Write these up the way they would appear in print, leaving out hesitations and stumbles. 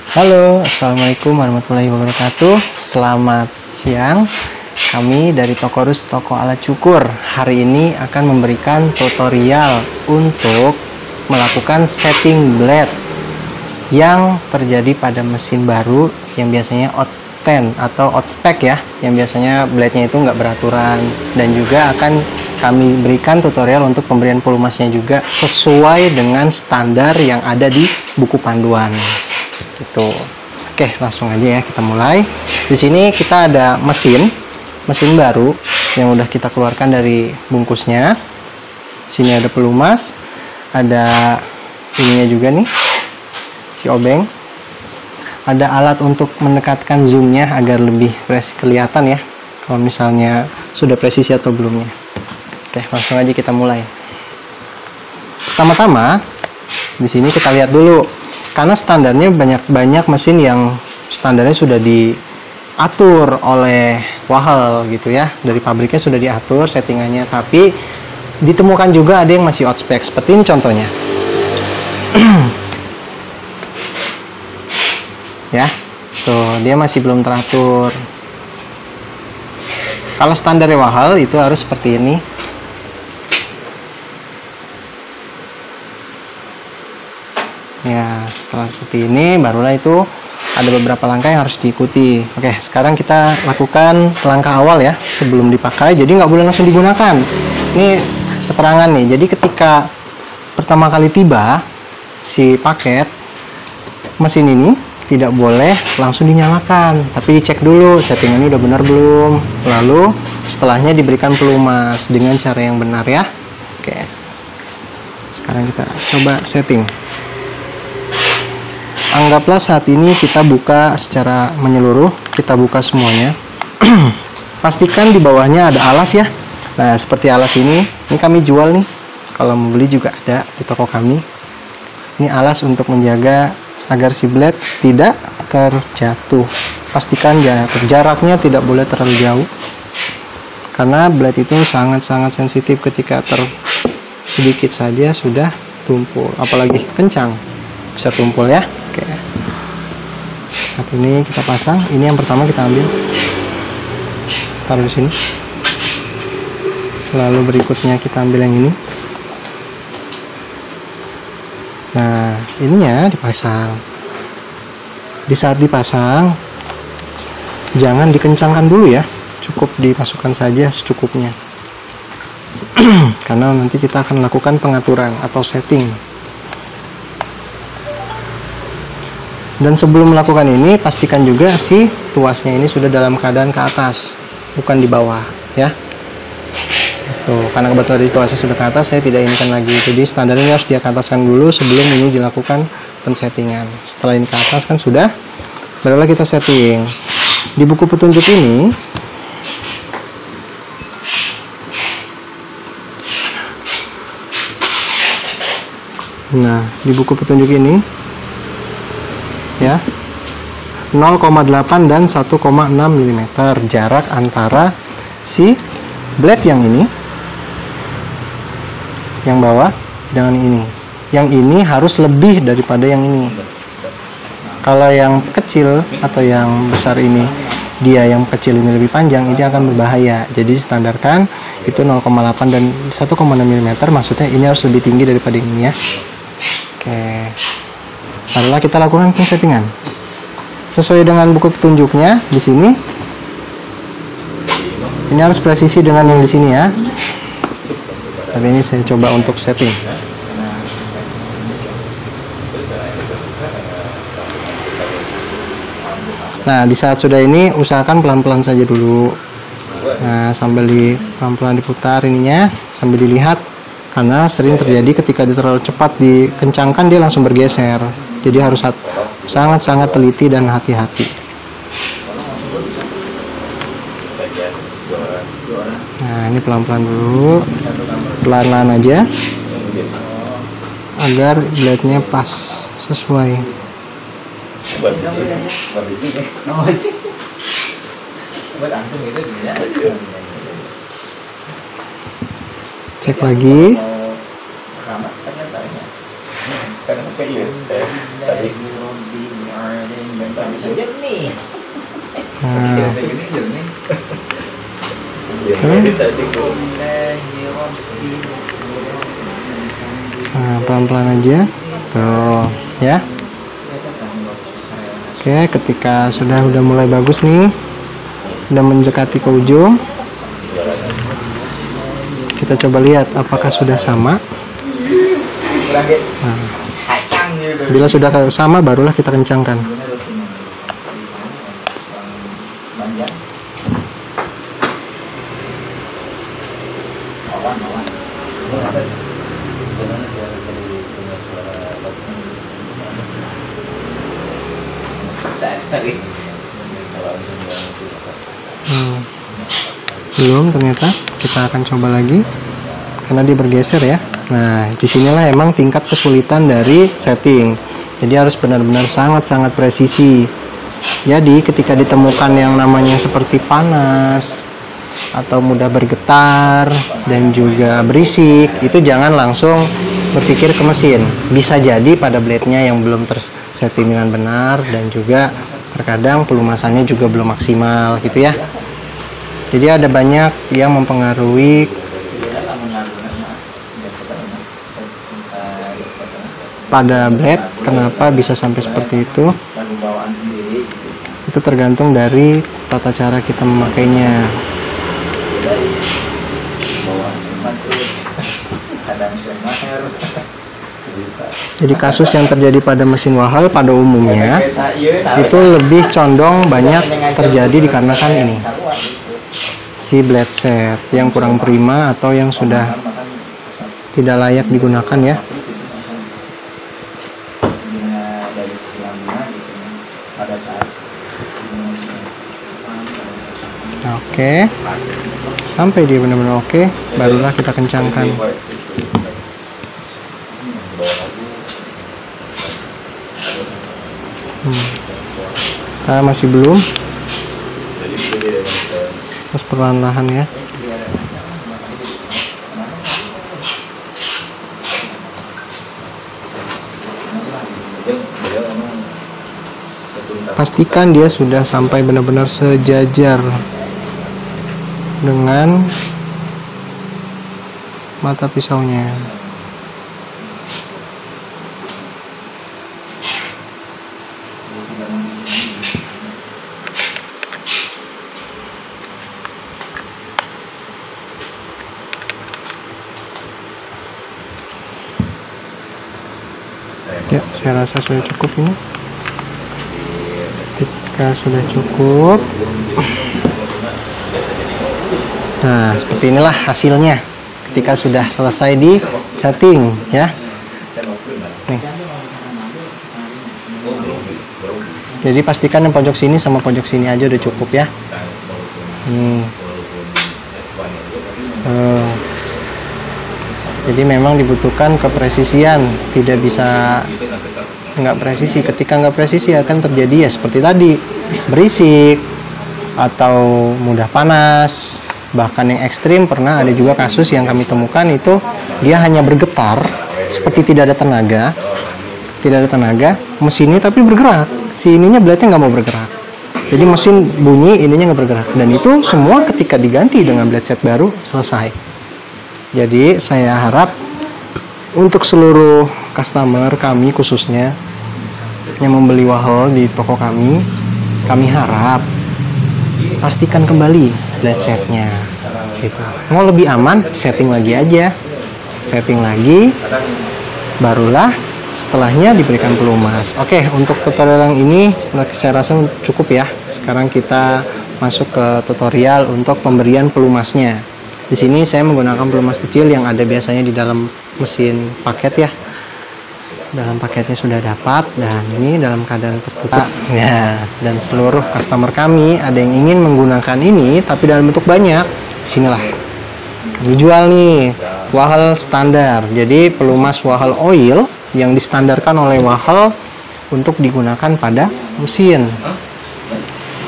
Halo, Assalamualaikum warahmatullahi wabarakatuh. Selamat siang. Kami dari Tokorus Toko Alat Cukur hari ini akan memberikan tutorial untuk melakukan setting blade yang terjadi pada mesin baru yang biasanya out-10 atau out-spec ya, yang biasanya blade-nya itu nggak beraturan, dan juga akan kami berikan tutorial untuk pemberian pelumasnya juga sesuai dengan standar yang ada di buku panduan. Gitu. Oke, langsung aja ya kita mulai. Di sini kita ada mesin baru yang udah kita keluarkan dari bungkusnya. Sini ada pelumas, ada ininya juga nih, si obeng. Ada alat untuk mendekatkan zoomnya agar lebih kelihatan ya, kalau misalnya sudah presisi atau belumnya. Oke, langsung aja kita mulai. Pertama-tama di sini kita lihat dulu, karena standarnya banyak mesin yang standarnya sudah diatur oleh Wahel gitu ya, dari pabriknya sudah diatur settingannya, tapi ditemukan juga ada yang masih out spec seperti ini contohnya. Ya, tuh dia masih belum teratur. Kalau standarnya Wahel itu harus seperti ini. Ya, setelah seperti ini barulah itu ada beberapa langkah yang harus diikuti. Oke, sekarang kita lakukan langkah awal ya sebelum dipakai. Jadi nggak boleh langsung digunakan. Ini keterangan nih. Jadi ketika pertama kali tiba si paket, mesin ini tidak boleh langsung dinyalakan, tapi dicek dulu settingannya udah benar belum. Lalu setelahnya diberikan pelumas dengan cara yang benar ya. Oke, sekarang kita coba setting. Anggaplah saat ini kita buka secara menyeluruh, kita buka semuanya. Pastikan di bawahnya ada alas ya. Nah, seperti alas ini kami jual nih. Kalau mau beli juga ada di toko kami. Ini alas untuk menjaga agar si blade tidak terjatuh. Pastikan jaraknya tidak boleh terlalu jauh, karena blade itu sangat-sangat sensitif ketika sedikit saja sudah tumpul, apalagi kencang bisa tumpul ya. Oke, satu ini kita pasang. Ini yang pertama kita ambil, taruh di sini. Lalu berikutnya kita ambil yang ini. Nah, ininya dipasang. Di saat dipasang jangan dikencangkan dulu ya, cukup dimasukkan saja secukupnya. Karena nanti kita akan lakukan pengaturan atau setting. Dan sebelum melakukan ini, pastikan juga si tuasnya ini sudah dalam keadaan ke atas, bukan di bawah ya. Tuh, karena kebetulan di tuasnya sudah ke atas, saya tidak inikan lagi. Jadi standarnya harus dia ke ataskan dulu sebelum ini dilakukan pensettingan. Setelah ini ke atas kan sudah, barulah kita setting. Di buku petunjuk ini di buku petunjuk ini ya, 0,8 dan 1,6 mm jarak antara si blade yang ini, yang bawah, dengan ini. Yang ini harus lebih daripada yang ini. Kalau yang kecil atau yang besar ini, dia yang kecil ini lebih panjang, ini akan berbahaya. Jadi standarkan itu 0,8 dan 1,6 mm, maksudnya ini harus lebih tinggi daripada ini ya. Oke, barulah kita lakukan pensettingan sesuai dengan buku petunjuknya. Di sini ini harus presisi dengan yang di sini ya. Tapi ini saya coba untuk setting. Nah, di saat sudah ini usahakan pelan-pelan saja dulu. Nah, sambil pelan-pelan diputar ininya sambil dilihat, karena sering terjadi ketika terlalu cepat dikencangkan dia langsung bergeser. Jadi harus sangat-sangat teliti dan hati-hati. Nah, ini pelan-pelan dulu, pelan-pelan aja agar blade-nya pas sesuai. Cek lagi. Karena iya, saya tadi Nah, pelan-pelan aja tuh ya. Oke, ketika sudah mulai bagus nih, udah mendekati ke ujung, kita coba lihat apakah sudah sama. Nah, bila sudah sama barulah kita kencangkan. Belum, ternyata kita akan coba lagi karena dia bergeser ya. Nah, disinilah emang tingkat kesulitan dari setting. Jadi harus benar-benar sangat-sangat presisi. Jadi ketika ditemukan yang namanya seperti panas atau mudah bergetar dan juga berisik, itu jangan langsung berpikir ke mesin. Bisa jadi pada blade-nya yang belum tersetting dengan benar, dan juga terkadang pelumasannya juga belum maksimal gitu ya. Jadi ada banyak yang mempengaruhi pada blade. Kenapa bisa sampai seperti itu? Itu tergantung dari tata cara kita memakainya. Jadi kasus yang terjadi pada mesin Wahal pada umumnya itu lebih condong banyak terjadi dikarenakan ini, si blade set yang kurang prima atau yang sudah tidak layak digunakan ya. Oke, sampai dia benar-benar oke, barulah kita kencangkan. Karena masih belum, terus perlahan-lahan ya. Pastikan dia sudah sampai benar-benar sejajar dengan mata pisaunya. Ya, saya rasa sudah cukup ini. Ketika sudah cukup, nah seperti inilah hasilnya ketika sudah selesai di setting ya. Nih. Jadi pastikan yang pojok sini sama pojok sini aja udah cukup ya. Jadi memang dibutuhkan kepresisian, tidak bisa nggak presisi. Ketika nggak presisi akan terjadi ya seperti tadi, berisik atau mudah panas. Bahkan yang ekstrim pernah ada juga kasus yang kami temukan itu dia hanya bergetar seperti tidak ada tenaga mesinnya, tapi bergerak, si ininya blade-nya nggak mau bergerak. Jadi mesin bunyi, ininya nggak bergerak, dan itu semua ketika diganti dengan blade set baru selesai. Jadi saya harap untuk seluruh customer kami khususnya yang membeli Wahal di toko kami harap pastikan kembali blade setnya gitu. Mau lebih aman, setting lagi aja, setting lagi, barulah setelahnya diberikan pelumas. Oke, untuk tutorial yang ini saya rasa cukup ya. Sekarang kita masuk ke tutorial untuk pemberian pelumasnya. Di sini saya menggunakan pelumas kecil yang ada biasanya di dalam mesin paket ya. Dalam paketnya sudah dapat, dan ini dalam keadaan tertutup ya. Dan seluruh customer kami ada yang ingin menggunakan ini tapi dalam bentuk banyak, sinilah kami jual nih Wahal standar. Jadi pelumas Wahal oil yang distandarkan oleh Wahal untuk digunakan pada mesin.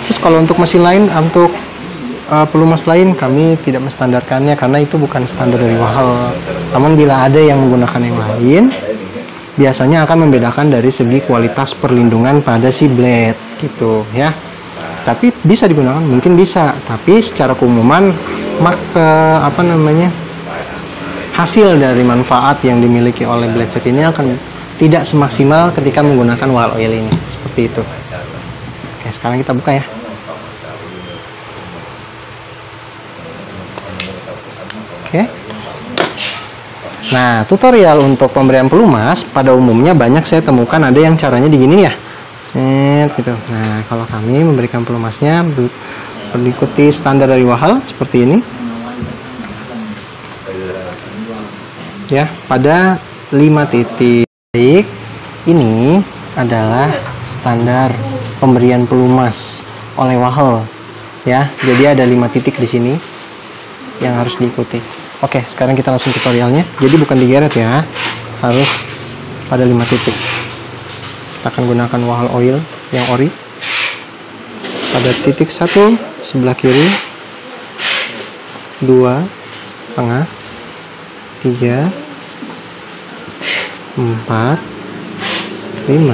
Terus kalau untuk mesin lain, untuk pelumas lain kami tidak menstandarkannya karena itu bukan standar dari Wahal. Namun bila ada yang menggunakan yang lain, biasanya akan membedakan dari segi kualitas perlindungan pada si blade gitu ya. Tapi bisa digunakan, mungkin bisa, tapi secara keumuman hasil dari manfaat yang dimiliki oleh blade set ini akan tidak semaksimal ketika menggunakan wall oil ini, seperti itu. Oke, sekarang kita buka ya. Oke. Nah, tutorial untuk pemberian pelumas pada umumnya banyak saya temukan ada yang caranya digini ya. Set, gitu. Nah, kalau kami memberikan pelumasnya mengikuti standar dari Wahal seperti ini. Ya, pada 5 titik. Ini adalah standar pemberian pelumas oleh Wahal. Ya, jadi ada 5 titik di sini yang harus diikuti. Oke, sekarang kita langsung tutorialnya. Jadi bukan digeret ya, harus pada 5 titik. Kita akan gunakan Wahal oil yang ori. Pada titik 1 sebelah kiri, 2 tengah, 3, 4, 5.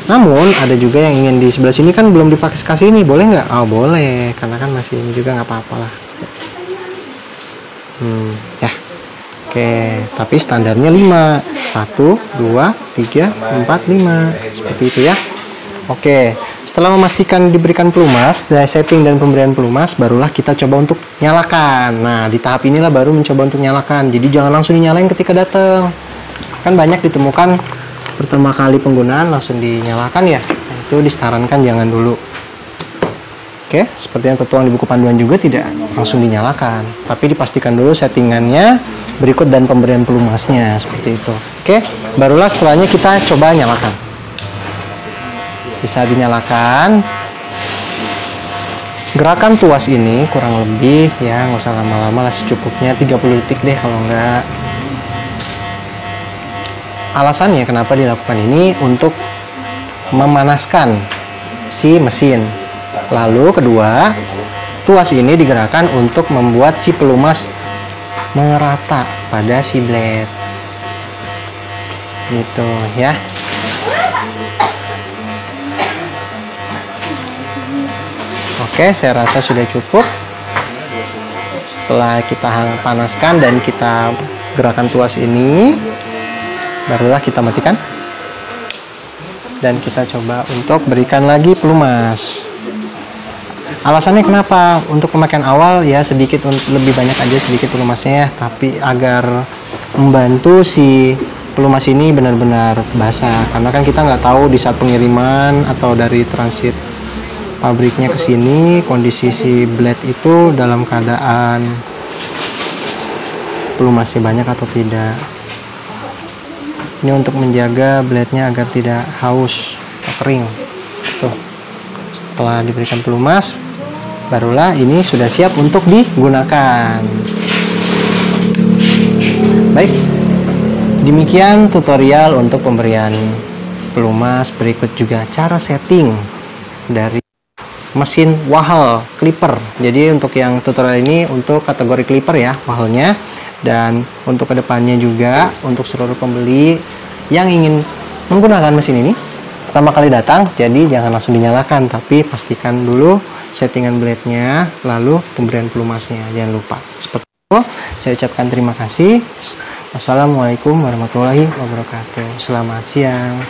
Namun ada juga yang ingin di sebelah sini kan belum dipakai kasih ini, boleh nggak? Oh boleh, karena kan masih ini juga nggak apa-apa lah. Ya. Oke, tapi standarnya 5. 1, 2, 3, 4, 5. Seperti itu ya. Oke, setelah memastikan diberikan pelumas, dari setting dan pemberian pelumas, barulah kita coba untuk nyalakan. Nah, di tahap inilah baru mencoba untuk nyalakan. Jadi jangan langsung dinyalain ketika datang. Kan banyak ditemukan pertama kali penggunaan langsung dinyalakan ya. Nah, itu disarankan jangan dulu. Oke, seperti yang tertuang di buku panduan juga tidak langsung dinyalakan, tapi dipastikan dulu settingannya berikut dan pemberian pelumasnya seperti itu. Oke, barulah setelahnya kita coba nyalakan. Bisa dinyalakan. Gerakan tuas ini kurang lebih ya, nggak usah lama-lama lah, secukupnya 30 detik deh kalau enggak. Alasannya kenapa dilakukan ini untuk memanaskan si mesin. Lalu kedua, tuas ini digerakkan untuk membuat si pelumas merata pada si blade. Gitu ya. Oke, saya rasa sudah cukup. Setelah kita panaskan dan kita gerakan tuas ini, barulah kita matikan. Dan kita coba untuk berikan lagi pelumas. Alasannya kenapa? Untuk pemakaian awal ya sedikit, lebih banyak aja sedikit pelumasnya ya, tapi agar membantu si pelumas ini benar-benar basah. Karena kan kita nggak tahu di saat pengiriman atau dari transit pabriknya ke sini kondisi si blade itu dalam keadaan pelumasnya banyak atau tidak. Ini untuk menjaga blade-nya agar tidak haus atau kering. Tuh. Setelah diberikan pelumas, barulah ini sudah siap untuk digunakan. Baik, demikian tutorial untuk pemberian pelumas. Berikut juga cara setting dari mesin Wahal clipper. Jadi untuk yang tutorial ini untuk kategori clipper ya, Wahalnya. Dan untuk kedepannya juga untuk seluruh pembeli yang ingin menggunakan mesin ini pertama kali datang, jadi jangan langsung dinyalakan, tapi pastikan dulu settingan blade-nya, lalu pemberian pelumasnya, jangan lupa. Seperti itu, saya ucapkan terima kasih. Wassalamualaikum warahmatullahi wabarakatuh. Selamat siang.